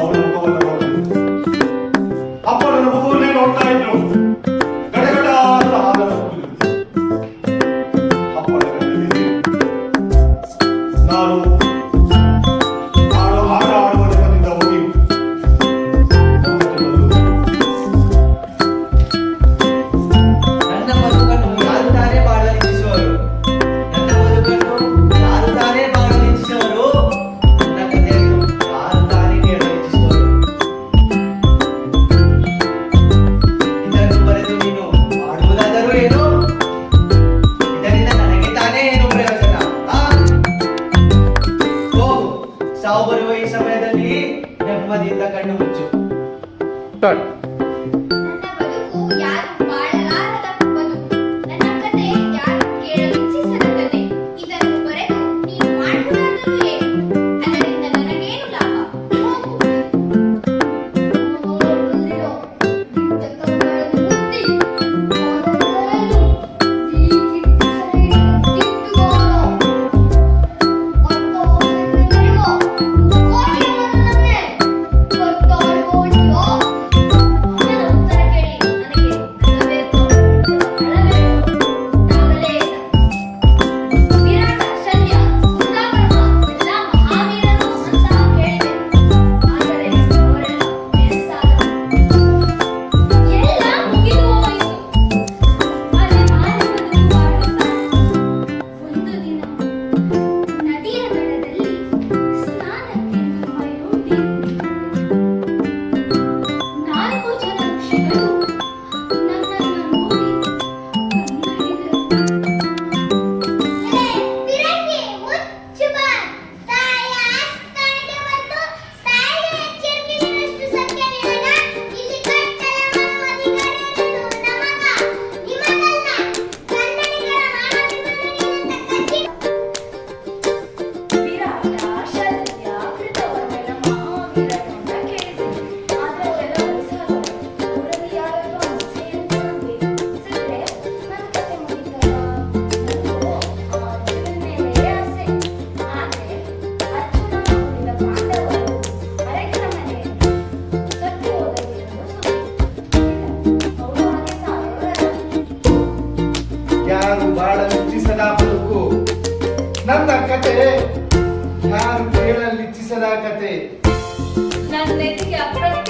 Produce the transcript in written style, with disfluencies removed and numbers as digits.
ಅವರ ಮುಖವನ್ನು ನೋಡಿದ್ರು. ಅಪ್ಪ ನನ್ನ ಮುಖವನ್ನೇ ನೋಡ್ತಾ ಇದ್ರು. ಗಡಗಡ ಅಂತ ಹಾಲನ್ನು ಕುಡಿದ್ರು. ಅಪ್ಪನ ಕಣ್ಣಲ್ಲಿ ನಾನು ಆಟ ಆಡುವ ನೆಪದಿಂದ ಹೋಗಿ ನನ್ನ ಬದುಕನ್ನು ಯಾರು ತಾನೇ ಬಾಳಲಿಚ್ಛಿಸುವರು? ನನ್ನ ಬದುಕನ್ನು ಯಾರು ತಾನೇ ಬಾಳಲಿಚ್ಛಿಸುವರು? ನನ್ನ ಕಥೆಯನ್ನು ಯಾರು ತಾನೇ ಕೇಳಲಿಚ್ಛಿಸುವರು? ಇದನ್ನು ಬರೆದು ನೀನು ಮಾಡುವುದಾದರೂ ಏನು? ಇದರಿಂದ ನನಗೆ ತಾನೇ ಏನು ಪ್ರಯೋಜನ? ಹೋಗು, ಸಾವು ಬರುವ ಈ ಸಮಯದಲ್ಲಿ ನೆಮ್ಮದಿಯಿಂದ ಕಣ್ಣು ಮುಚ್ಚು. ನನ್ನ ಬದುಕು ಯಾರು ಬಾಳಲಾರದ ಬದುಕು. ನನ್ನ ಕತೆ ಯಾರು ಕೇಳಲಿಚ್ಛಿಸದ ಕತೆ. ಇದನ್ನು ಬರೆದು ನೀನು ಮಾಡುವುದಾದರೂ ಏನು? ಅದರಿಂದ ನನಗೇನು ಲಾಭ? ಹೋಗು. ನೋಡುತ್ತಿರೋ ಗಿಟ್ಟಕಗಳನ್ನು ಮುತ್ತಿ ನೋಡುವುದರಲ್ಲೂ ಈ ಗಿಟ್ಟಿಸಲು ಗಿಟ್ಟುಗೋಲು. ಒತ್ತೋ ಕೋಟಿ ಮನವನ್ನೇ ಒತ್ತಾಳು ಓಡಿಯೋ. ನನ್ನ ಉತ್ತರ ಕೇಳಿ ನನಗೆ ಅಳಬೇಕು, ಅಳಬೇಕು. ನಾಗಲೇ ವಿರಾಟ, ಶಲ್ಯ, ಸುಧಾಕರ್ಮ ಎಲ್ಲ ಮಹಾವೀರರು ಅಂತ ಹೇಳಿದೆ. ಆದರೆ ಅವರೆಲ್ಲ ವಯಸ್ಸಾದವರು. ಎಲ್ಲ ಮುಗಿದು ಹೋಯಿತು. ಆದರೆ ನಾನು ಬದುಕು ಬಾಳುತ್ತಾನೆ. ಒಂದು ದಿನ ನದಿಯ ದಡದಲ್ಲಿ ಸ್ನಾನಕ್ಕೆಂದು ಹೊರಟು 4 ಜನ ಋಷಿಗಳು ನನ್ನನ್ನು ನೋಡಿ ಕಣ್ಣು ಹಿಡಿದರು. ಪಿರಂಗಿ ಮುಚ್ಚು ಬಾ. ತಾಯಿಯ ಆಸ್ಥಾನಕ್ಕೆ ಬಂದು ತಾಯಿಗೆ ಎಚ್ಚರಿಕೆಯಿನಷ್ಟು ಸತ್ಯ ನಿನಗ. ಇಲ್ಲಿ ಕಟ್ಟಲೆ ಮಾಡುವ ಅಧಿಕಾರ ಇರುವುದು ನಮಗ, ನಿಮಗಲ್ಲ. ಕನ್ನಡಿಗರ ಮಾನವಿಕತೆಯಿಂದ ಕಚ್ಚಿ ವಿರಾಟ, ಶಲ್ಯ, ಕೃತವರ್ಮನ ಮಹಾವೀರರನ್ನ ಕೇಳಿದೆ. ಆದರೆ ಕೆಲವರು ಸಾಲರು. ಅವರಲ್ಲಿ ಯಾರಾದರೂ ಅಹಿಂಸೆಯನ್ನು ಸಿಕ್ಕರೆ ನನ್ನ ಕತೆ ಮುಗಿತಲ್ಲ. ನನಗೂ ಆ ಅರ್ಜುನನ ಮೇಲೆ ಆಸೆ. ಆದರೆ ಅರ್ಜುನ ಹುಟ್ಟಿದ ಪಾಂಡವರು ಅರಗಿನ ಮನೆಯಲ್ಲಿ ಸತ್ತು ಹೋದವರನ್ನು ಸುಟ್ಟು. ಇಲ್ಲ, ಅವರು ಹಾಗೆ ಸಾಯೋರಲ್ಲ. ಯಾರು ಬಾಳಲಿಚ್ಛಿಸದ ಬದುಕು ನನ್ನ ಕತೆ, ಯಾರು ಕೇಳಲಿಚ್ಛಿಸದ ಕತೆ. ನನ್ನ ನೆತ್ತಿಗೆ ಅಪ್ರತಿಮ